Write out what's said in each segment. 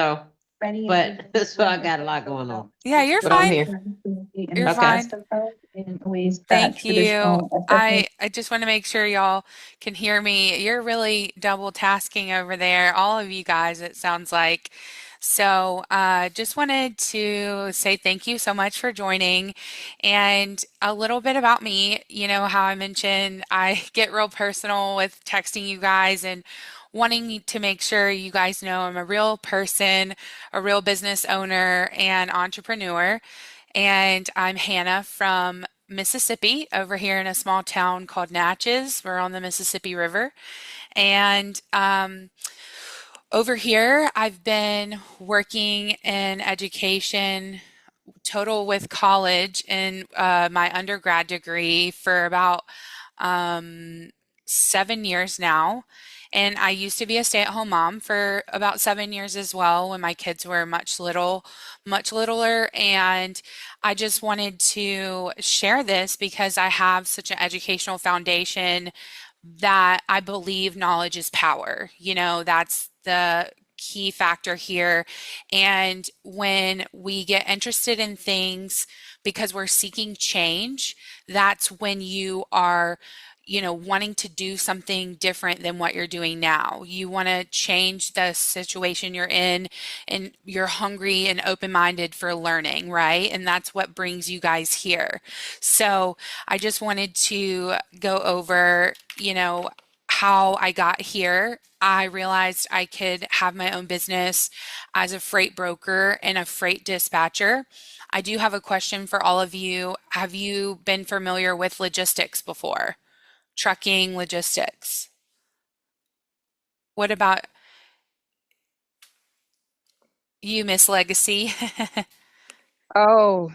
So, but so I got a lot going on, Yeah, you're but I'm fine. here. You're Okay. fine. Thank you. I just want to make sure y'all can hear me. You're really double tasking over there, all of you guys, it sounds like. So, just wanted to say thank you so much for joining and a little bit about me. You know how I mentioned I get real personal with texting you guys and wanting to make sure you guys know I'm a real person, a real business owner and entrepreneur. And I'm Hannah from Mississippi over here in a small town called Natchez. We're on the Mississippi River. And over here, I've been working in education, total with college and my undergrad degree for about um, 7 years now. And I used to be a stay-at-home mom for about 7 years as well when my kids were much littler. And I just wanted to share this because I have such an educational foundation that I believe knowledge is power. You know, that's the key factor here. And when we get interested in things because we're seeking change, that's when you are, wanting to do something different than what you're doing now. You want to change the situation you're in and you're hungry and open-minded for learning, right? And that's what brings you guys here. So I just wanted to go over, how I got here. I realized I could have my own business as a freight broker and a freight dispatcher. I do have a question for all of you. Have you been familiar with logistics before? Trucking logistics. What about you, Miss Legacy? Oh,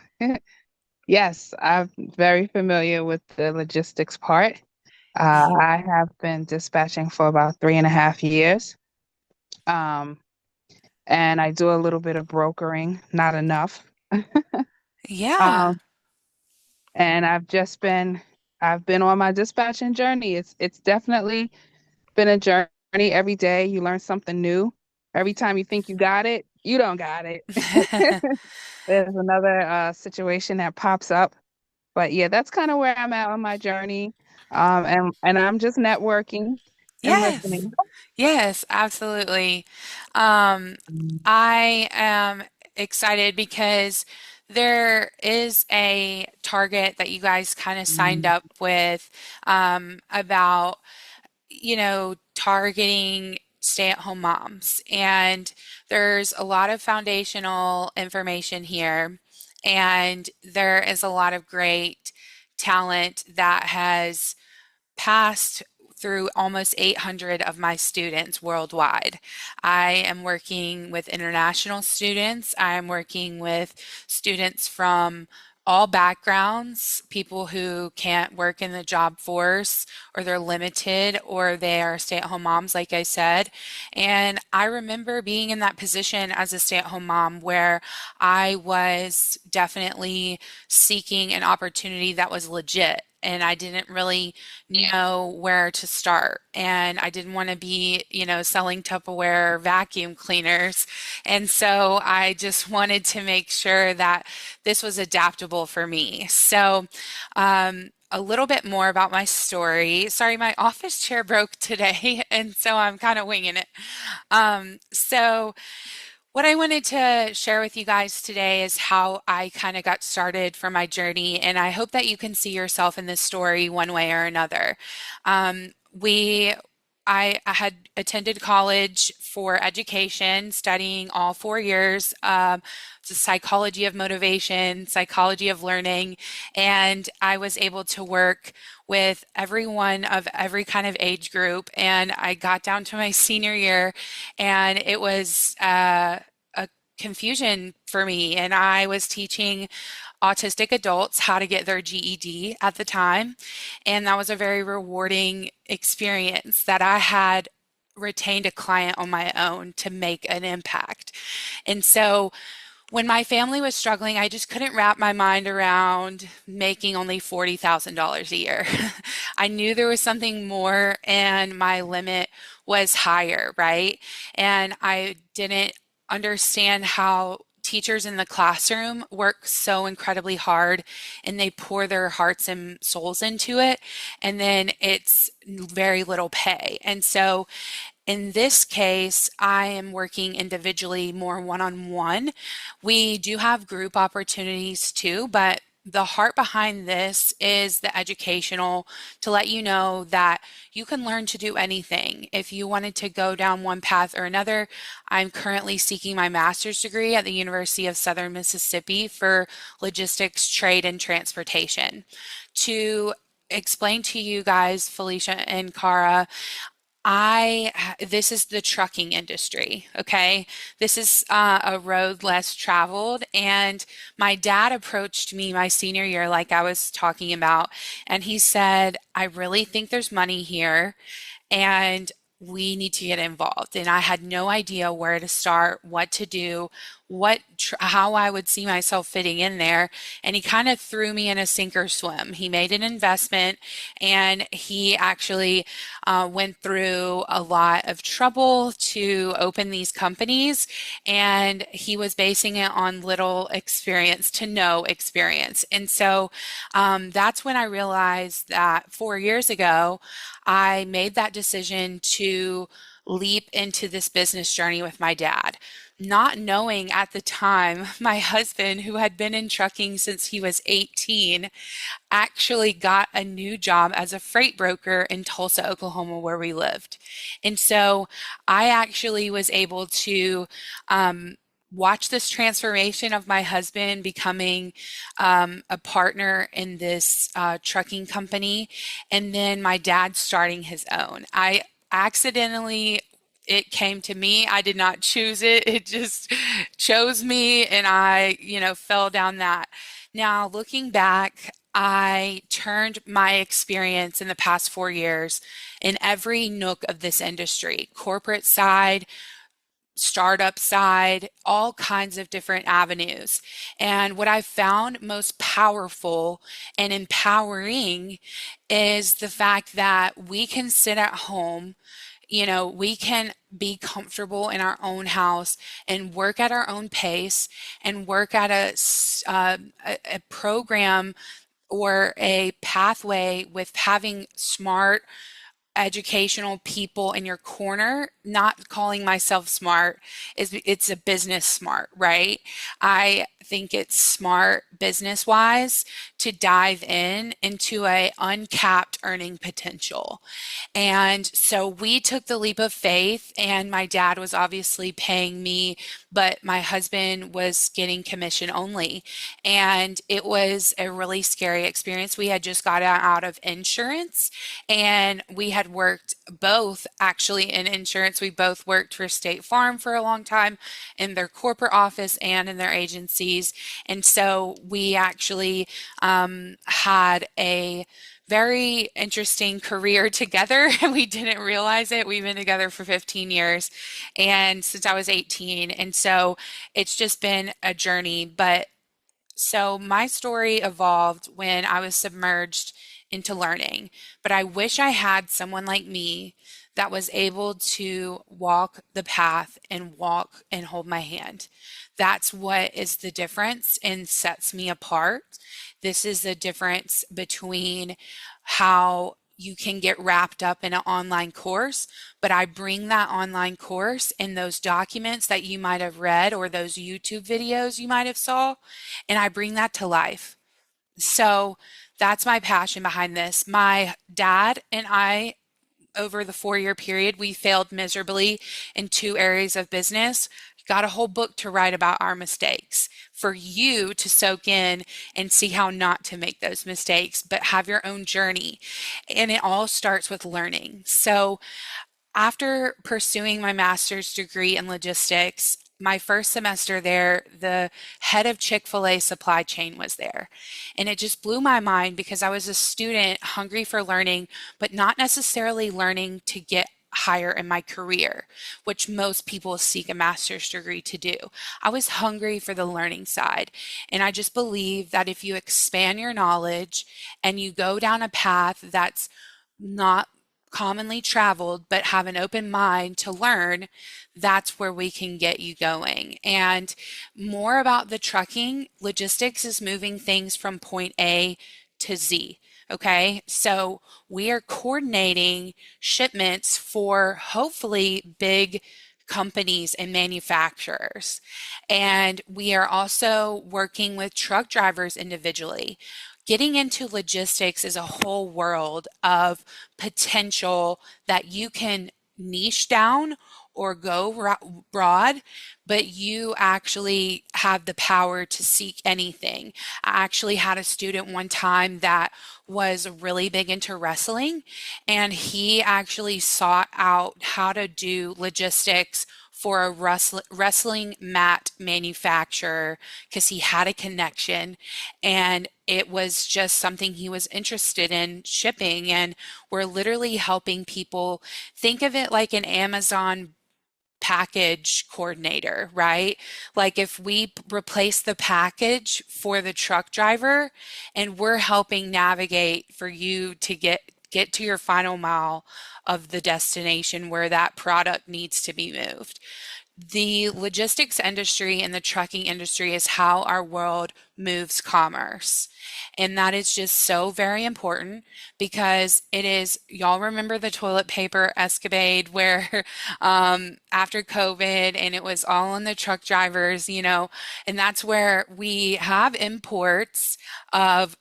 yes, I'm very familiar with the logistics part. I have been dispatching for about 3.5 years. Um, and I do a little bit of brokering, not enough. Yeah. Um, and I've been on my dispatching journey. It's definitely been a journey every day. You learn something new. Every time you think you got it, you don't got it. There's another situation that pops up. But yeah, that's kind of where I'm at on my journey. And I'm just networking and Yes. listening. Yes, absolutely. Um, I am excited because there is a target that you guys kind of signed up with about, targeting stay-at-home moms. And there's a lot of foundational information here, and there is a lot of great talent that has passed through almost 800 of my students worldwide. I am working with international students. I am working with students from all backgrounds, people who can't work in the job force or they're limited or they are stay-at-home moms, like I said. And I remember being in that position as a stay-at-home mom where I was definitely seeking an opportunity that was legit. And I didn't really know where to start. And I didn't want to be, selling Tupperware vacuum cleaners. And so I just wanted to make sure that this was adaptable for me. So, a little bit more about my story. Sorry, my office chair broke today, and so I'm kind of winging it. So what I wanted to share with you guys today is how I kind of got started for my journey, and I hope that you can see yourself in this story one way or another. Um, we I had attended college for education, studying all 4 years, the psychology of motivation, psychology of learning, and I was able to work with everyone of every kind of age group. And I got down to my senior year, and it was a confusion for me. And I was teaching autistic adults how to get their GED at the time. And that was a very rewarding experience that I had retained a client on my own to make an impact. And so when my family was struggling, I just couldn't wrap my mind around making only $40,000 a year. I knew there was something more and my limit was higher, right? And I didn't understand how teachers in the classroom work so incredibly hard and they pour their hearts and souls into it, and then it's very little pay. And so in this case, I am working individually, more one-on-one. We do have group opportunities too, but the heart behind this is the educational, to let you know that you can learn to do anything. If you wanted to go down one path or another, I'm currently seeking my master's degree at the University of Southern Mississippi for logistics, trade, and transportation. To explain to you guys, Felicia and Cara, this is the trucking industry, okay? This is a road less traveled. And my dad approached me my senior year, like I was talking about, and he said, I really think there's money here and we need to get involved. And I had no idea where to start, what to do, how I would see myself fitting in there. And he kind of threw me in a sink or swim. He made an investment and he actually went through a lot of trouble to open these companies. And he was basing it on little experience to no experience. And so that's when I realized that 4 years ago, I made that decision to leap into this business journey with my dad, not knowing at the time my husband, who had been in trucking since he was 18, actually got a new job as a freight broker in Tulsa, Oklahoma, where we lived. And so I actually was able to watch this transformation of my husband becoming a partner in this trucking company, and then my dad starting his own. I accidentally, it came to me. I did not choose it. It just chose me, and I, fell down that. Now, looking back, I turned my experience in the past 4 years in every nook of this industry, corporate side, startup side, all kinds of different avenues. And what I found most powerful and empowering is the fact that we can sit at home, we can be comfortable in our own house and work at our own pace and work at a program or a pathway with having smart educational people in your corner. Not calling myself smart, it's a business smart, right? I think it's smart business wise to dive into a uncapped earning potential. And so we took the leap of faith, and my dad was obviously paying me, but my husband was getting commission only. And it was a really scary experience. We had just got out of insurance, and we had worked both actually in insurance. We both worked for State Farm for a long time in their corporate office and in their agencies. And so we actually had a very interesting career together, and we didn't realize it. We've been together for 15 years and since I was 18. And so it's just been a journey. But so my story evolved when I was submerged into learning. But I wish I had someone like me that was able to walk the path and walk and hold my hand. That's what is the difference and sets me apart. This is the difference between how you can get wrapped up in an online course, but I bring that online course and those documents that you might have read or those YouTube videos you might have saw, and I bring that to life. So that's my passion behind this. My dad and I, over the 4 year period, we failed miserably in 2 areas of business. Got a whole book to write about our mistakes for you to soak in and see how not to make those mistakes, but have your own journey. And it all starts with learning. So after pursuing my master's degree in logistics, my first semester there, the head of Chick-fil-A supply chain was there. And it just blew my mind because I was a student hungry for learning, but not necessarily learning to get higher in my career, which most people seek a master's degree to do. I was hungry for the learning side. And I just believe that if you expand your knowledge and you go down a path that's not commonly traveled but have an open mind to learn, that's where we can get you going. And more about the trucking, logistics is moving things from point A to Z. Okay, so we are coordinating shipments for hopefully big companies and manufacturers. And we are also working with truck drivers individually. Getting into logistics is a whole world of potential that you can niche down or go broad, but you actually have the power to seek anything. I actually had a student one time that was really big into wrestling, and he actually sought out how to do logistics for a wrestling mat manufacturer because he had a connection, and it was just something he was interested in shipping. And we're literally helping people. Think of it like an Amazon package coordinator, right? Like if we replace the package for the truck driver and we're helping navigate for you to get to your final mile of the destination where that product needs to be moved. The logistics industry and the trucking industry is how our world moves commerce. And that is just so very important because it is, y'all remember the toilet paper escapade where after COVID and it was all on the truck drivers, and that's where we have imports of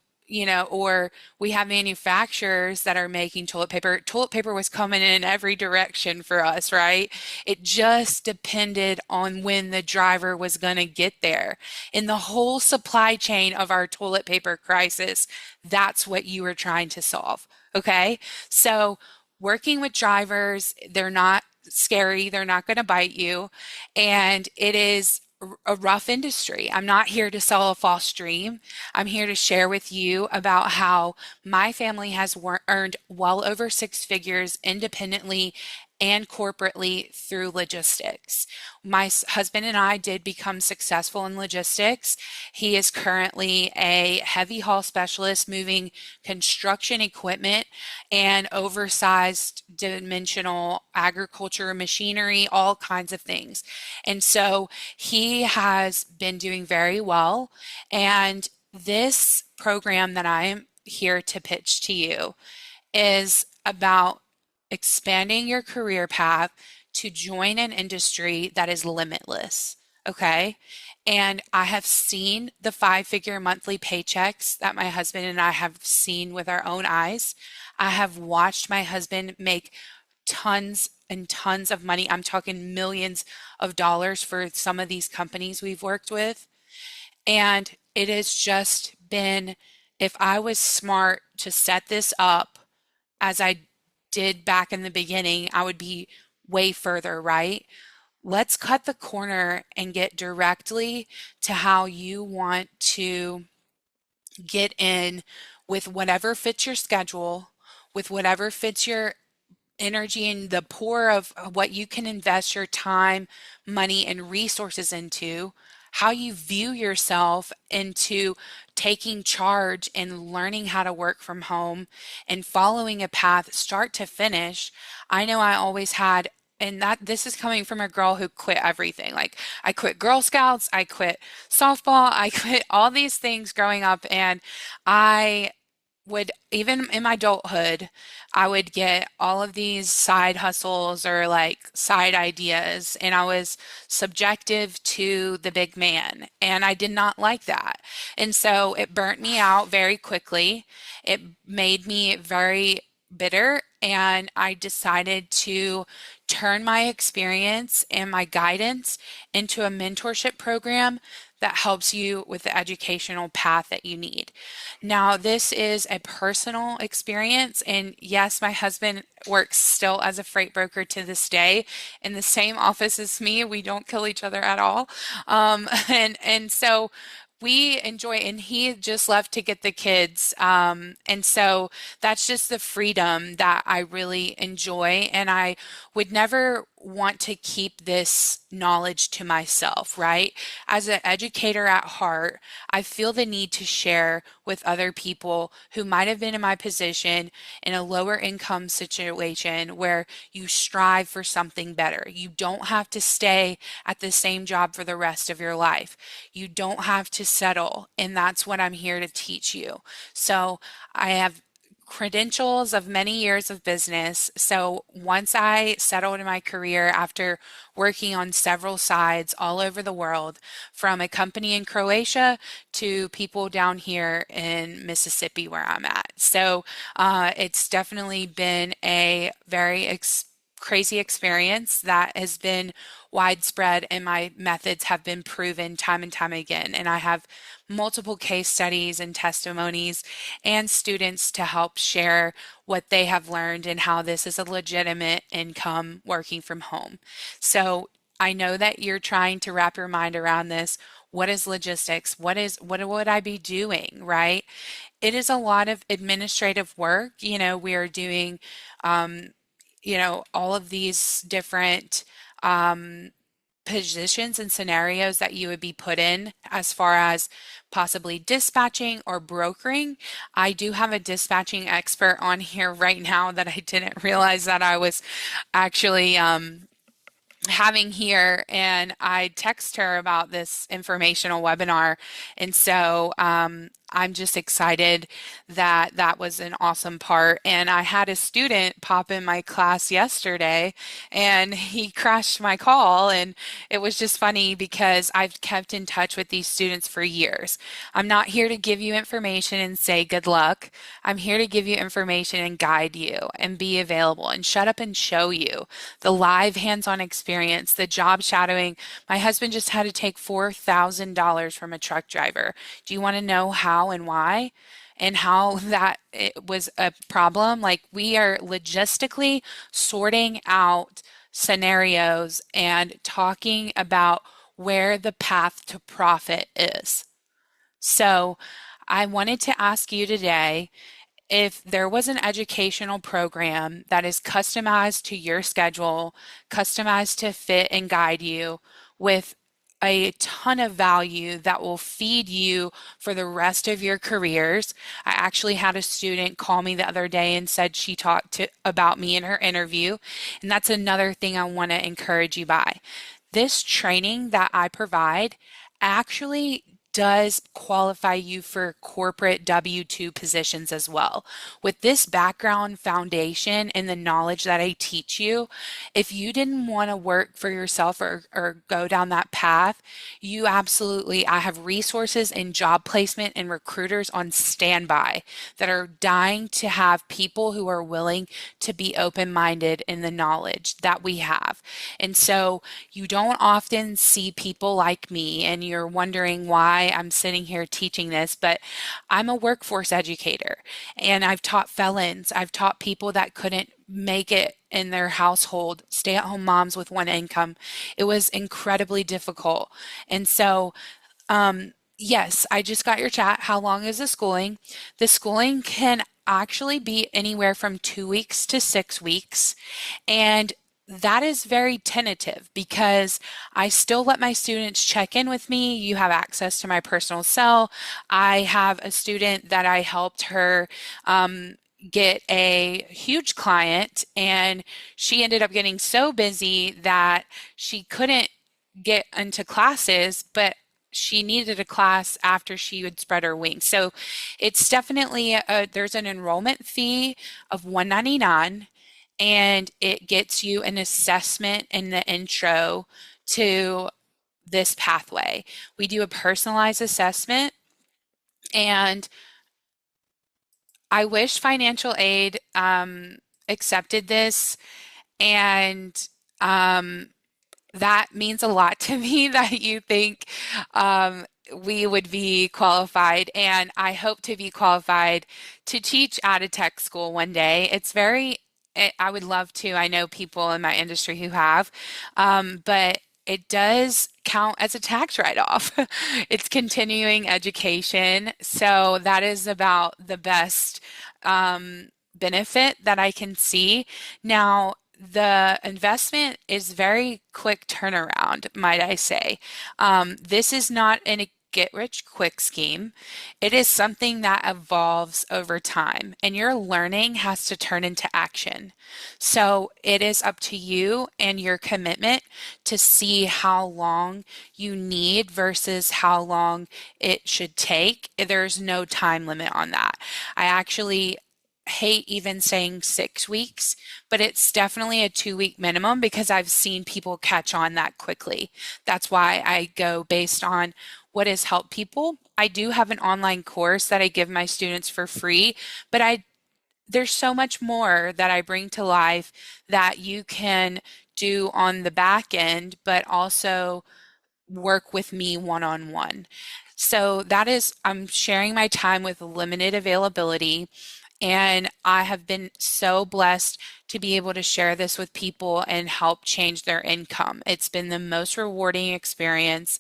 or we have manufacturers that are making toilet paper. Toilet paper was coming in every direction for us, right? It just depended on when the driver was going to get there. In the whole supply chain of our toilet paper crisis, that's what you were trying to solve. Okay. So working with drivers, they're not scary. They're not going to bite you. And it is a rough industry. I'm not here to sell a false dream. I'm here to share with you about how my family has earned well over six figures independently and corporately through logistics. My husband and I did become successful in logistics. He is currently a heavy haul specialist moving construction equipment and oversized dimensional agriculture machinery, all kinds of things. And so he has been doing very well. And this program that I am here to pitch to you is about expanding your career path to join an industry that is limitless. Okay. And I have seen the 5-figure monthly paychecks that my husband and I have seen with our own eyes. I have watched my husband make tons and tons of money. I'm talking millions of dollars for some of these companies we've worked with. And it has just been, if I was smart to set this up as I did back in the beginning, I would be way further, right? Let's cut the corner and get directly to how you want to get in with whatever fits your schedule, with whatever fits your energy and the pour of what you can invest your time, money, and resources into, how you view yourself into taking charge and learning how to work from home and following a path start to finish. I know I always had, and that this is coming from a girl who quit everything. Like I quit Girl Scouts, I quit softball, I quit all these things growing up, and I would, even in my adulthood, I would get all of these side hustles or like side ideas, and I was subjective to the big man, and I did not like that. And so it burnt me out very quickly. It made me very bitter, and I decided to turn my experience and my guidance into a mentorship program that helps you with the educational path that you need. Now, this is a personal experience, and yes, my husband works still as a freight broker to this day in the same office as me. We don't kill each other at all. And so we enjoy, and he just left to get the kids. And so that's just the freedom that I really enjoy. And I would never want to keep this knowledge to myself, right? As an educator at heart, I feel the need to share with other people who might have been in my position in a lower income situation where you strive for something better. You don't have to stay at the same job for the rest of your life. You don't have to settle, and that's what I'm here to teach you. So I have credentials of many years of business. So once I settled in my career after working on several sides all over the world, from a company in Croatia to people down here in Mississippi where I'm at. So it's definitely been a very crazy experience that has been widespread, and my methods have been proven time and time again. And I have multiple case studies and testimonies and students to help share what they have learned and how this is a legitimate income working from home. So I know that you're trying to wrap your mind around this. What is logistics? What would I be doing, right? It is a lot of administrative work. We are doing all of these different positions and scenarios that you would be put in as far as possibly dispatching or brokering. I do have a dispatching expert on here right now that I didn't realize that I was actually having here, and I text her about this informational webinar. And so I'm just excited that that was an awesome part. And I had a student pop in my class yesterday, and he crashed my call. And it was just funny because I've kept in touch with these students for years. I'm not here to give you information and say good luck. I'm here to give you information and guide you and be available and shut up and show you the live hands-on experience, the job shadowing. My husband just had to take $4,000 from a truck driver. Do you want to know how and why, and how that it was a problem? Like, we are logistically sorting out scenarios and talking about where the path to profit is. So I wanted to ask you today, if there was an educational program that is customized to your schedule, customized to fit and guide you with a ton of value that will feed you for the rest of your careers. I actually had a student call me the other day and said she talked about me in her interview, and that's another thing I want to encourage you by. This training that I provide actually does qualify you for corporate W-2 positions as well. With this background foundation and the knowledge that I teach you, if you didn't want to work for yourself or go down that path, you absolutely, I have resources and job placement and recruiters on standby that are dying to have people who are willing to be open-minded in the knowledge that we have. And so you don't often see people like me, and you're wondering why I'm sitting here teaching this, but I'm a workforce educator, and I've taught felons. I've taught people that couldn't make it in their household, stay-at-home moms with one income. It was incredibly difficult. And so, yes, I just got your chat. How long is the schooling? The schooling can actually be anywhere from 2 weeks to 6 weeks. And that is very tentative because I still let my students check in with me. You have access to my personal cell. I have a student that I helped her get a huge client, and she ended up getting so busy that she couldn't get into classes, but she needed a class after she would spread her wings. So it's definitely there's an enrollment fee of $199, and it gets you an assessment in the intro to this pathway. We do a personalized assessment, and I wish financial aid accepted this, and that means a lot to me that you think we would be qualified, and I hope to be qualified to teach at a tech school one day. I would love to. I know people in my industry who have, but it does count as a tax write-off. It's continuing education, so that is about the best benefit that I can see. Now, the investment is very quick turnaround, might I say. This is not a get rich quick scheme. It is something that evolves over time, and your learning has to turn into action. So it is up to you and your commitment to see how long you need versus how long it should take. There's no time limit on that. I actually hate even saying 6 weeks, but it's definitely a 2 week minimum because I've seen people catch on that quickly. That's why I go based on what has helped people. I do have an online course that I give my students for free, but there's so much more that I bring to life that you can do on the back end, but also work with me one-on-one. So that is, I'm sharing my time with limited availability. And I have been so blessed to be able to share this with people and help change their income. It's been the most rewarding experience.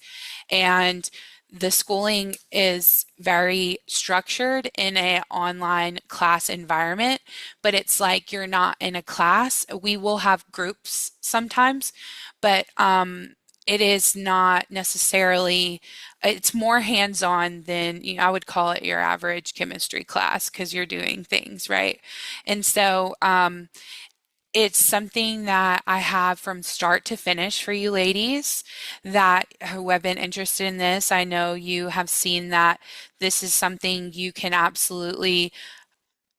And the schooling is very structured in an online class environment, but it's like you're not in a class. We will have groups sometimes, but it is not necessarily, it's more hands-on than, I would call it your average chemistry class because you're doing things, right? And so it's something that I have from start to finish for you ladies that who have been interested in this. I know you have seen that this is something you can absolutely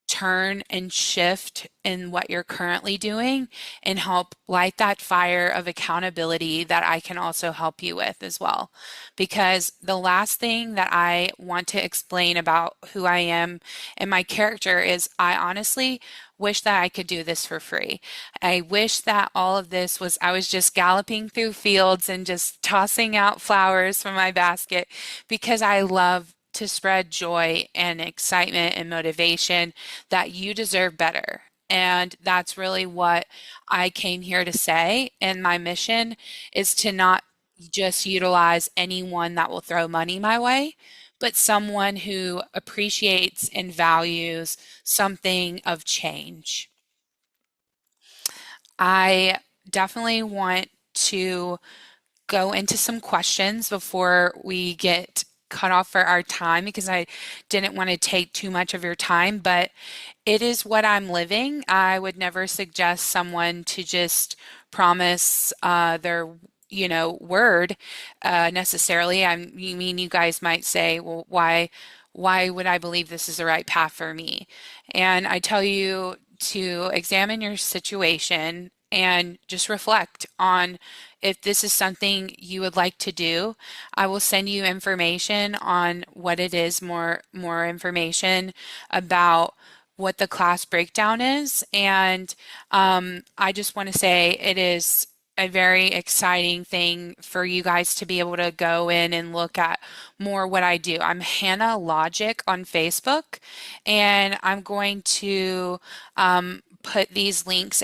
turn and shift in what you're currently doing and help light that fire of accountability that I can also help you with as well. Because the last thing that I want to explain about who I am and my character is I honestly wish that I could do this for free. I wish that all of this was, I was just galloping through fields and just tossing out flowers from my basket because I love to spread joy and excitement and motivation that you deserve better. And that's really what I came here to say. And my mission is to not just utilize anyone that will throw money my way, but someone who appreciates and values something of change. I definitely want to go into some questions before we get cut off for our time because I didn't want to take too much of your time, but it is what I'm living. I would never suggest someone to just promise their word necessarily. You mean you guys might say, well, why would I believe this is the right path for me? And I tell you to examine your situation and just reflect on if this is something you would like to do. I will send you information on what it is, more information about what the class breakdown is. And I just want to say it is a very exciting thing for you guys to be able to go in and look at more what I do. I'm Hannah Logic on Facebook, and I'm going to put these links in